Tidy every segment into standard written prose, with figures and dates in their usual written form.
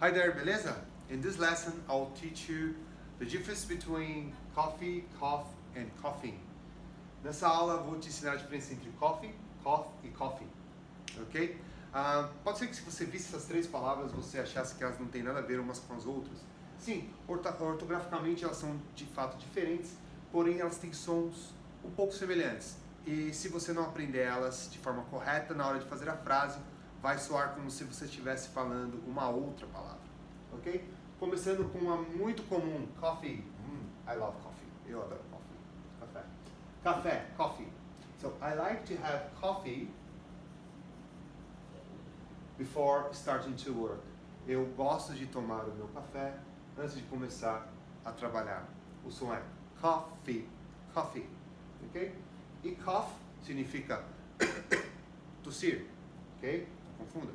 Hi there, beleza? In this lesson, I'll teach you the difference between coffee, cough, and coughing. Nessa aula, vou te ensinar a diferença entre coffee, cough e coughing, ok? Pode ser que se você visse essas três palavras, você achasse que elas não têm nada a ver umas com as outras. Sim, ortograficamente elas são de fato diferentes, porém elas têm sons um pouco semelhantes. E se você não aprender elas de forma correta, na hora de fazer a frase, vai soar como se você estivesse falando uma outra palavra, ok? Começando com uma muito comum, coffee. I love coffee. Eu adoro coffee. Café. Café, coffee. So, I like to have coffee before starting to work. Eu gosto de tomar o meu café antes de começar a trabalhar. O som é coffee, coffee, ok? E cough significa tossir, ok? Não confunda.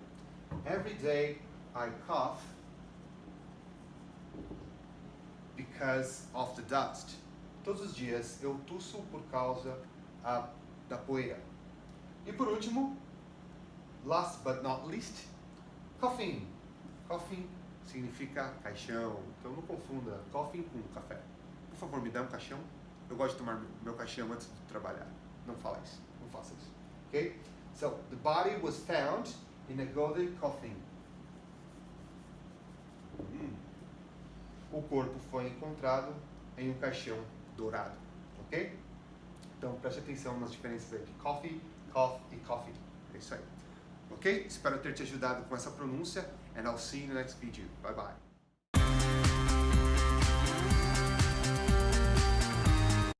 Every day I cough because of the dust. Todos os dias eu tusso por causa da poeira. E por último, last but not least, coughing. Coughing significa caixão. Então não confunda coughing com café. Por favor, me dá um caixão. Eu gosto de tomar meu caixão antes de trabalhar. Não fala isso. Não faça isso. Ok? So, the body was found in a golden coffin. O corpo foi encontrado em um caixão dourado. Ok? Então, preste atenção nas diferenças entre coffee, cough e coffee. É isso aí. Ok? Espero ter te ajudado com essa pronúncia. And I'll see you in the next video. Bye bye.